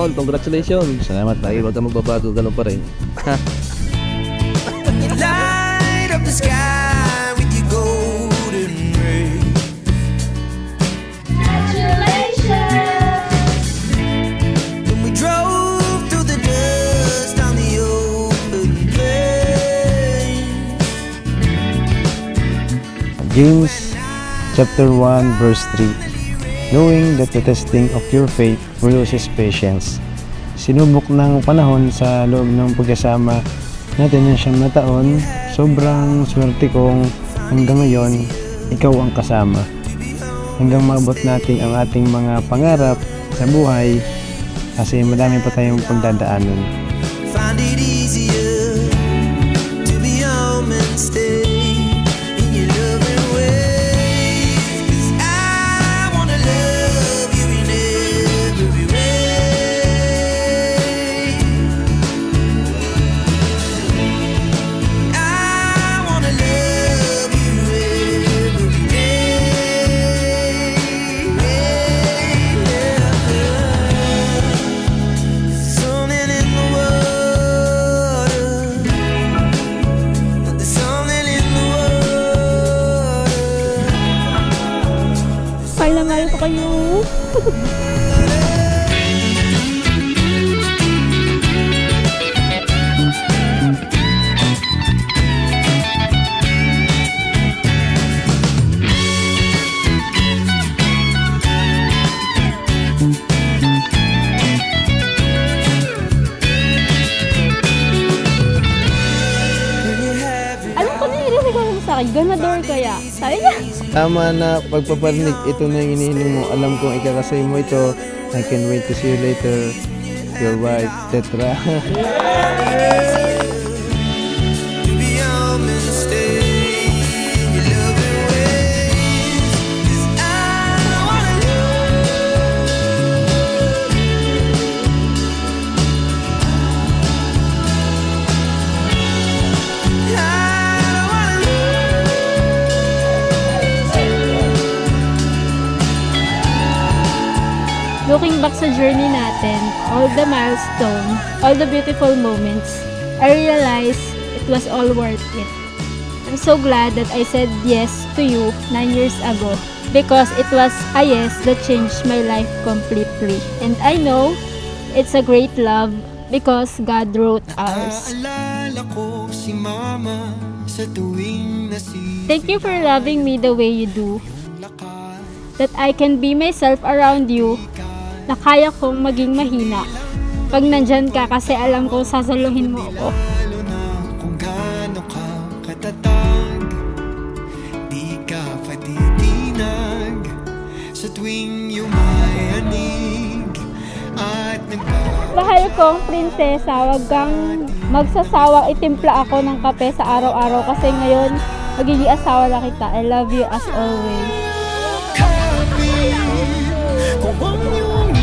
Tol, congratulations. Salamat Dahil tayo. wag ka magbabago, ganun pa rin. You light up the sky with your golden ray. When we drove through the dust on the open plain. James chapter 1 verse 3. Knowing that the testing of your faith produces patience. Sinubok ng panahon sa loob ng pagkasama natin ng 9 na taon. Sobrang swerte kong hanggang ngayon ikaw ang kasama. Hanggang maabot natin ang ating mga pangarap sa buhay kasi madami pa tayong pagdadaanan. Find it easier to be home and stay in your loving ways. 'Cause I wanna love you in every way. I wanna love you every day. Something in the water. There's something in the water. Mahal na mahal ko kayo. When you have it. Alam ko na narinig ko sa akin, ganador kaya. Sabi niya, Tama na pagpaparinig, ito na yung inihiling mo. Alam kong ikakasay mo ito. I can wait to see you later. Your wife, etc. To be home and stay in your loving ways. 'Cause I wanna looking back sa journey natin, all the milestone, all the beautiful moments, I realized it was all worth it. I'm so glad that I said yes to you 9 years ago because it was a yes that changed my life completely. And I know it's a great love because God wrote ours. Naalala ko si mama sa tuwing Thank you for loving me the way you do, lakas. that I can be myself around you, na kaya kong maging mahina pag nandyan ka kasi alam kong sasaluhin mo ako. Lalo na kung gaano ka katatag, di ka patitinag sa tuwing yumayanig at Mahal kong prinsesa, wag kang magsasawang itimpla ako ng kape sa araw-araw kasi ngayon magiging asawa na kita. I love you as always. kung ang iyong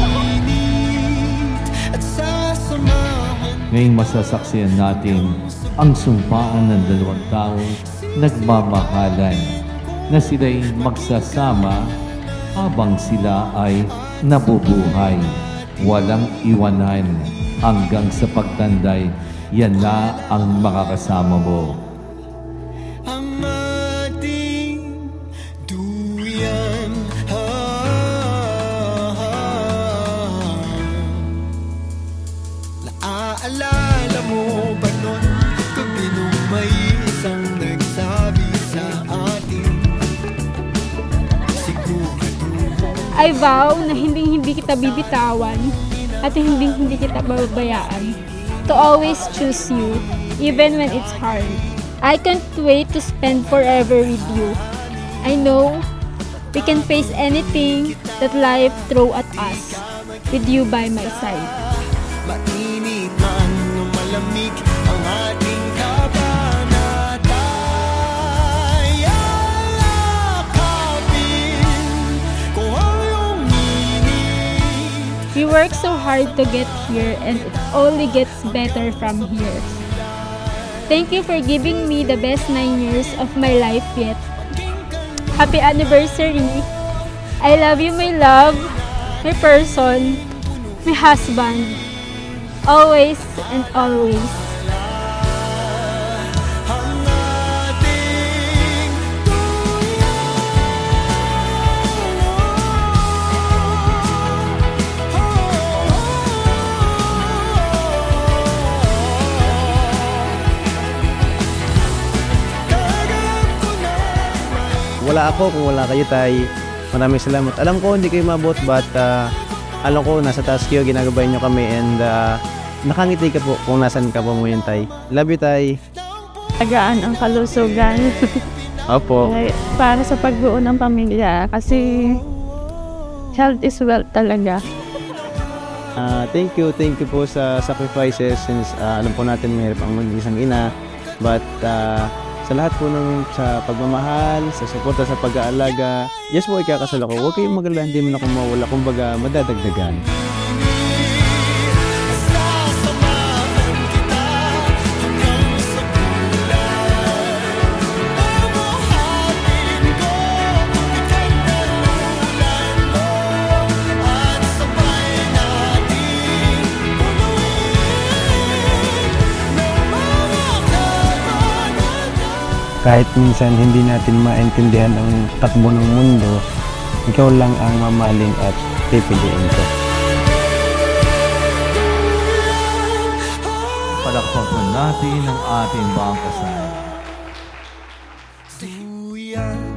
init at sasamahan. Ngayong masasaksiyan natin ang sumpaan ng dalawang taong nagmamahalan na sila'y magsasama habang sila ay nabubuhay. Walang iwanan hanggang sa pagtanday, yan na ang makakasama mo. Ang ating duyan. Naaalala mo ba nun gabi nung may isang nagsabi sa atin? Sigurado I vow na hindi kita bibitawan at hindi kita babayaan. To always choose you, even when it's hard. I can't wait to spend forever with you. I know we can face anything that life throw at us with you by my side. mainit man o malamig ang ating kabanatay. Yakapin ko ang iyong init. We work so hard to get here and it only gets better from here. Thank you for giving me the best 9 years of my life yet. Happy anniversary! I love you, my love, my person, my husband, always and always. Wala ako kung wala kayo, Tay. Maraming salamat. Alam ko hindi kayo mabot, but alam ko nasa taas kayo, ginagabayan nyo kami, and nakangiti ka po kung nasan ka po mo yun, Tay. Love you, Tay. Tagaan ang kalusugan Opo. para sa pagbuo ng pamilya kasi health is wealth talaga. Thank you po sa sacrifices since alam po natin mahirap ang mag-isang ina, but sa lahat po ng sa pagmamahal, sa suporta sa pag-aalaga, yes po, ikakasal ako. Huwag kayong magalala, hindi mo na kumawala, kumbaga madadagdagan. Kahit minsan hindi natin maintindihan ang takbo ng mundo, ikaw lang ang mamaling at pipiliin ko. Palakpakan natin ang ating mga kasal. Ooh, yeah.